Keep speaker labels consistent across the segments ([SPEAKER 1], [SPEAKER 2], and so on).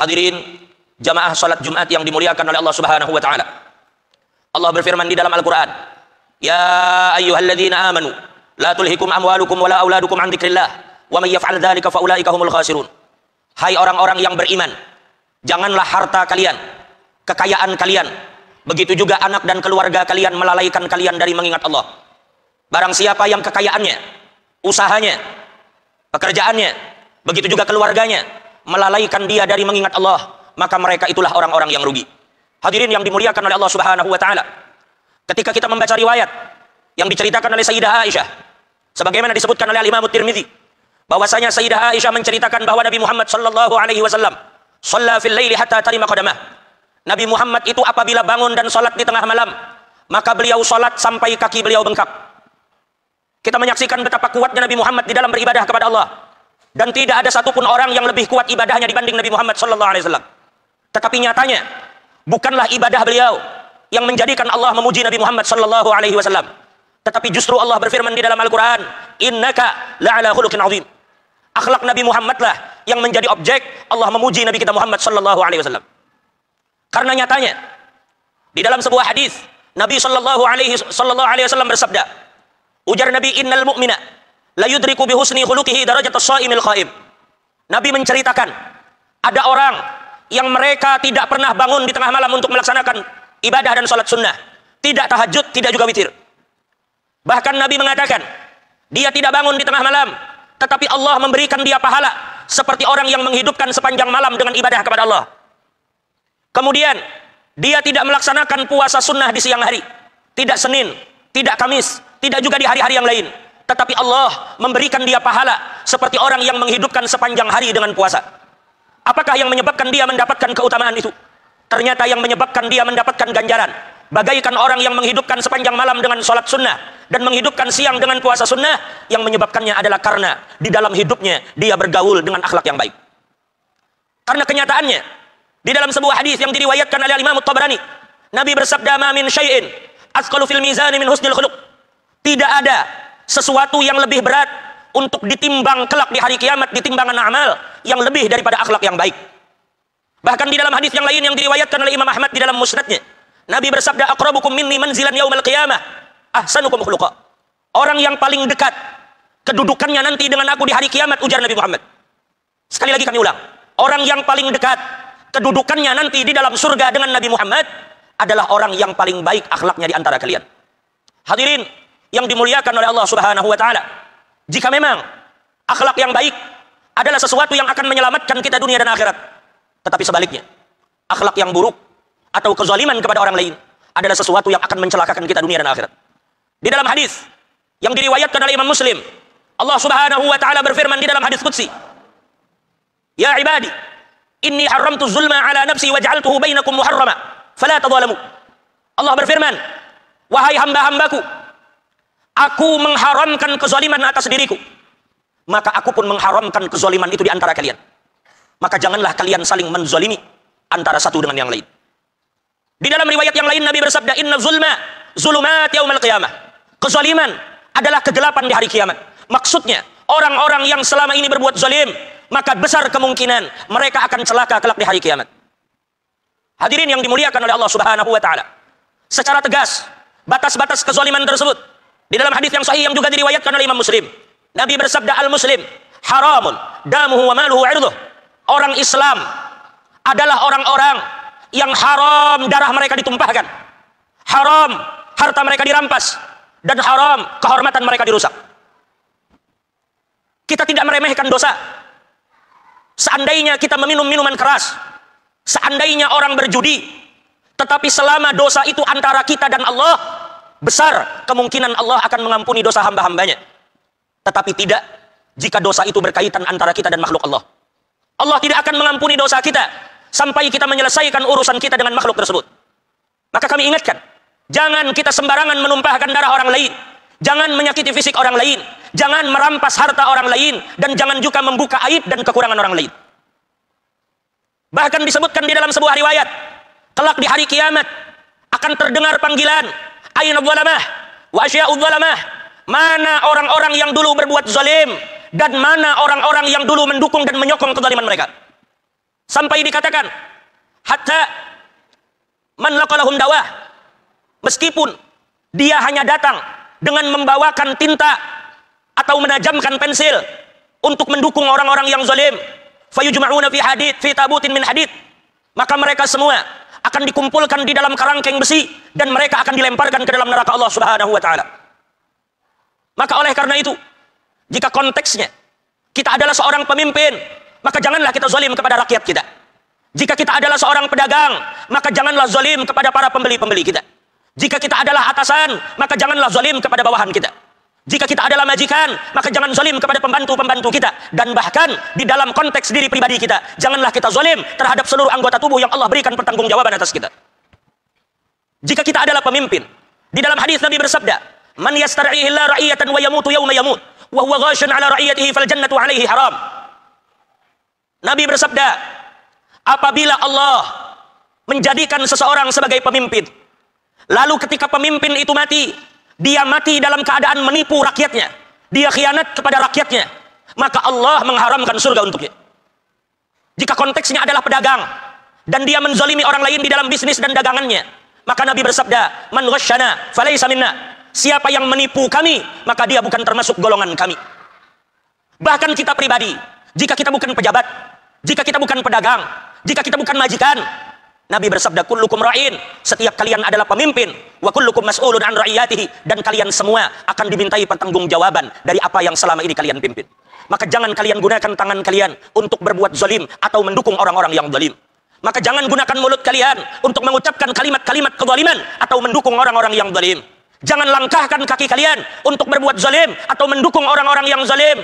[SPEAKER 1] Hadirin jamaah salat Jumat yang dimuliakan oleh Allah Subhanahu wa taala. Allah berfirman di dalam Al-Qur'an, "Ya ayyuhalladzina amanu la tulhikum amwalukum wala auladukum an dzikrillah wa may yaf'al dzalika faulaika humul khasirun." Hai orang-orang yang beriman, janganlah harta kalian, kekayaan kalian, begitu juga anak dan keluarga kalian melalaikan kalian dari mengingat Allah. Barang siapa yang kekayaannya, usahanya, pekerjaannya, begitu juga keluarganya melalaikan dia dari mengingat Allah, maka mereka itulah orang-orang yang rugi. Hadirin yang dimuliakan oleh Allah Subhanahu wa taala. Ketika kita membaca riwayat yang diceritakan oleh Sayyidah Aisyah, sebagaimana disebutkan oleh Imam Tirmidzi, bahwasanya Sayyidah Aisyah menceritakan bahwa Nabi Muhammad sallallahu alaihi wasallam shalla fil laili hatta tarima qadamah. Nabi Muhammad itu apabila bangun dan salat di tengah malam, maka beliau salat sampai kaki beliau bengkak. Kita menyaksikan betapa kuatnya Nabi Muhammad di dalam beribadah kepada Allah. Dan tidak ada satupun orang yang lebih kuat ibadahnya dibanding Nabi Muhammad sallallahu alaihi wasallam. Tetapi nyatanya bukanlah ibadah beliau yang menjadikan Allah memuji Nabi Muhammad sallallahu alaihi wasallam, tetapi justru Allah berfirman di dalam Al-Qur'an, "Innaka la'ala khuluqin 'azim." Akhlak Nabi Muhammad lah yang menjadi objek Allah memuji Nabi kita Muhammad sallallahu alaihi wasallam. Karena nyatanya di dalam sebuah hadis Nabi sallallahu alaihi wasallam bersabda, ujar Nabi, "Innal mu'mina la yudriku bi husni khuluqihi darajatas shaimil qaim." Nabi menceritakan ada orang yang mereka tidak pernah bangun di tengah malam untuk melaksanakan ibadah dan salat sunnah, tidak tahajud, tidak juga witir. Bahkan Nabi mengatakan dia tidak bangun di tengah malam, tetapi Allah memberikan dia pahala seperti orang yang menghidupkan sepanjang malam dengan ibadah kepada Allah. Kemudian dia tidak melaksanakan puasa sunnah di siang hari, tidak Senin, tidak Kamis, tidak juga di hari-hari yang lain, tetapi Allah memberikan dia pahala seperti orang yang menghidupkan sepanjang hari dengan puasa. Apakah yang menyebabkan dia mendapatkan keutamaan itu? Ternyata yang menyebabkan dia mendapatkan ganjaran bagaikan orang yang menghidupkan sepanjang malam dengan sholat sunnah dan menghidupkan siang dengan puasa sunnah, yang menyebabkannya adalah karena di dalam hidupnya dia bergaul dengan akhlak yang baik. Karena kenyataannya di dalam sebuah hadis yang diriwayatkan oleh Imam Tabrani, Nabi bersabda, "Ma min syai'in asqalu fil mizan min husnil khuluq." Tidak ada sesuatu yang lebih berat untuk ditimbang kelak di hari kiamat, di timbangan amal, yang lebih daripada akhlak yang baik. Bahkan di dalam hadis yang lain yang diriwayatkan oleh Imam Ahmad di dalam musnadnya, Nabi bersabda, "Aqrabukum minni manzilan yaumal qiyamah ahsanukum khuluqa." Orang yang paling dekat kedudukannya nanti dengan aku di hari kiamat, ujar Nabi Muhammad. Sekali lagi kami ulang, orang yang paling dekat kedudukannya nanti di dalam surga dengan Nabi Muhammad adalah orang yang paling baik akhlaknya di antara kalian. Hadirin yang dimuliakan oleh Allah Subhanahu wa taala, jika memang akhlak yang baik adalah sesuatu yang akan menyelamatkan kita dunia dan akhirat, tetapi sebaliknya, akhlak yang buruk atau kezaliman kepada orang lain adalah sesuatu yang akan mencelakakan kita dunia dan akhirat. Di dalam hadis yang diriwayatkan oleh Imam Muslim, Allah Subhanahu wa taala berfirman di dalam hadis qudsi, "Ya ibadi, inni haramtu zulma ala nafsi wa ja'altuhu bainakum muharrama, fala tadzalamu." Allah berfirman, "Wahai hamba-hambaku, aku mengharamkan kezaliman atas diriku, maka aku pun mengharamkan kezaliman itu di antara kalian. Maka janganlah kalian saling menzalimi antara satu dengan yang lain." Di dalam riwayat yang lain Nabi bersabda, "Inna zulma zulumat yaumal qiyamah." Kezaliman adalah kegelapan di hari kiamat. Maksudnya, orang-orang yang selama ini berbuat zalim, maka besar kemungkinan mereka akan celaka kelak di hari kiamat. Hadirin yang dimuliakan oleh Allah Subhanahu wa taala, secara tegas batas-batas kezaliman tersebut di dalam hadis yang sahih yang juga diriwayatkan oleh Imam Muslim, Nabi bersabda, "Al-muslim haramun damuhu wa maluhu wa 'irduh." Orang Islam adalah orang-orang yang haram darah mereka ditumpahkan, haram harta mereka dirampas, dan haram kehormatan mereka dirusak. Kita tidak meremehkan dosa. Seandainya kita meminum minuman keras, seandainya orang berjudi, tetapi selama dosa itu antara kita dan Allah, besar kemungkinan Allah akan mengampuni dosa hamba-hambanya. Tetapi tidak jika dosa itu berkaitan antara kita dan makhluk Allah. Allah tidak akan mengampuni dosa kita sampai kita menyelesaikan urusan kita dengan makhluk tersebut. Maka kami ingatkan, jangan kita sembarangan menumpahkan darah orang lain, jangan menyakiti fisik orang lain, jangan merampas harta orang lain, dan jangan juga membuka aib dan kekurangan orang lain. Bahkan disebutkan di dalam sebuah riwayat, kelak di hari kiamat akan terdengar panggilan, "Aina dzalamah wa asya'u dzalamah." Mana orang-orang yang dulu berbuat zalim dan mana orang-orang yang dulu mendukung dan menyokong kezaliman mereka. Sampai dikatakan hatta man laqalahum dawah, meskipun dia hanya datang dengan membawakan tinta atau menajamkan pensil untuk mendukung orang-orang yang zalim, fayujma'una fi hadid fi tabutin min hadid, maka mereka semua akan dikumpulkan di dalam kerangkeng besi dan mereka akan dilemparkan ke dalam neraka Allah Subhanahu wa taala. Maka oleh karena itu, jika konteksnya kita adalah seorang pemimpin, maka janganlah kita zalim kepada rakyat kita. Jika kita adalah seorang pedagang, maka janganlah zalim kepada para pembeli-pembeli kita. Jika kita adalah atasan, maka janganlah zalim kepada bawahan kita. Jika kita adalah majikan, maka jangan zalim kepada pembantu-pembantu kita. Dan bahkan di dalam konteks diri pribadi kita, janganlah kita zalim terhadap seluruh anggota tubuh yang Allah berikan pertanggungjawaban atas kita. Jika kita adalah pemimpin, di dalam hadis Nabi bersabda, "Man yastar'ihi Allah ra'iyatan wa yamutu yawma yamut, wa huwa ghashun 'ala ra'iyatihi fal jannatu 'alaihi haram." Nabi bersabda, apabila Allah menjadikan seseorang sebagai pemimpin, lalu ketika pemimpin itu mati, dia mati dalam keadaan menipu rakyatnya, dia khianat kepada rakyatnya, maka Allah mengharamkan surga untuknya. Jika konteksnya adalah pedagang dan dia menzalimi orang lain di dalam bisnis dan dagangannya, maka Nabi bersabda, "Man ghasyana falaysa minna." Siapa yang menipu kami, maka dia bukan termasuk golongan kami. Bahkan kita pribadi, jika kita bukan pejabat, jika kita bukan pedagang, jika kita bukan majikan, Nabi bersabda, kullukum ra'in, setiap kalian adalah pemimpin, wa kullukum mas'ulun an ra'iyatihi, dan kalian semua akan dimintai pertanggungjawaban dari apa yang selama ini kalian pimpin. Maka jangan kalian gunakan tangan kalian untuk berbuat zalim atau mendukung orang-orang yang zalim. Maka jangan gunakan mulut kalian untuk mengucapkan kalimat-kalimat kezaliman atau mendukung orang-orang yang zalim. Jangan langkahkan kaki kalian untuk berbuat zalim atau mendukung orang-orang yang zalim.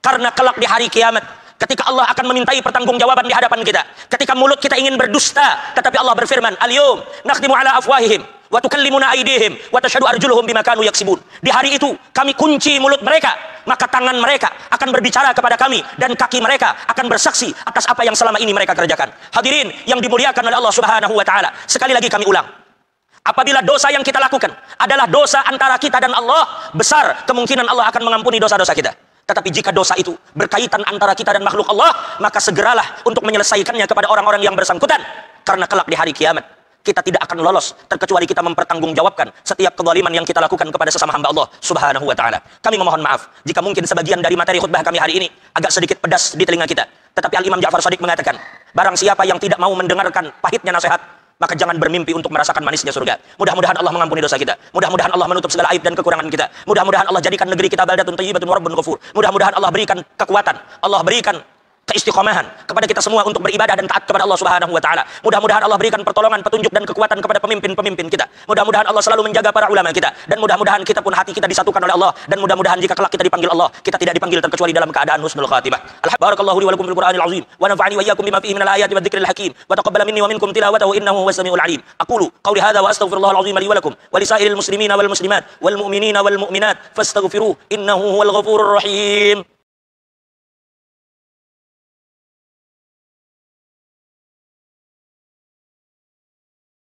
[SPEAKER 1] Karena kelak di hari kiamat, ketika Allah akan memintai pertanggungjawaban di hadapan kita, ketika mulut kita ingin berdusta, tetapi Allah berfirman, "Al-yawm nakhtimu ala afwahihim wa tukallimuna aydihim wa tashhadu arjuluhum bima kanu yaksibun." Di hari itu kami kunci mulut mereka, maka tangan mereka akan berbicara kepada kami dan kaki mereka akan bersaksi atas apa yang selama ini mereka kerjakan. Hadirin yang dimuliakan oleh Allah Subhanahu wa taala, sekali lagi kami ulang, apabila dosa yang kita lakukan adalah dosa antara kita dan Allah, besar kemungkinan Allah akan mengampuni dosa-dosa kita. Tetapi jika dosa itu berkaitan antara kita dan makhluk Allah, maka segeralah untuk menyelesaikannya kepada orang-orang yang bersangkutan. Karena kelak di hari kiamat, kita tidak akan lolos terkecuali kita mempertanggungjawabkan setiap kezaliman yang kita lakukan kepada sesama hamba Allah Subhanahu wa taala. Kami memohon maaf jika mungkin sebagian dari materi khutbah kami hari ini agak sedikit pedas di telinga kita. Tetapi Al-Imam Ja'far Shadiq mengatakan, barang siapa yang tidak mau mendengarkan pahitnya nasihat, maka jangan bermimpi untuk merasakan manisnya surga. Mudah-mudahan Allah mengampuni dosa kita. Mudah-mudahan Allah menutup segala aib dan kekurangan kita. Mudah-mudahan Allah jadikan negeri kita baldatun thayyibatun wa rabbun ghafur. Mudah-mudahan Allah berikan kekuatan, Allah berikan keistiqomahan kepada kita semua untuk beribadah dan taat kepada Allah Subhanahu wa taala. Mudah-mudahan Allah berikan pertolongan, petunjuk dan kekuatan kepada pemimpin-pemimpin kita. Mudah-mudahan Allah selalu menjaga para ulama kita, dan mudah-mudahan kita pun hati kita disatukan oleh Allah, dan mudah-mudahan jika kelak kita dipanggil Allah, kita tidak dipanggil terkecuali dalam keadaan husnul khatimah. Barakallahu li wa lakum fil Qur'anil azim wa nafa'ani wa iyyakum bima fihi minal ayati wadh-dhikril hakim wa taqabbala minni wa minkum tilawatahu innahu huwas samiul alim. Aqulu qawli hadha wa astaghfirullahal azim li wa lakum wa lisairil muslimina wal muslimat wal mu'minina wal mu'minat fastaghfiruhu innahu huwal ghafurur rahim.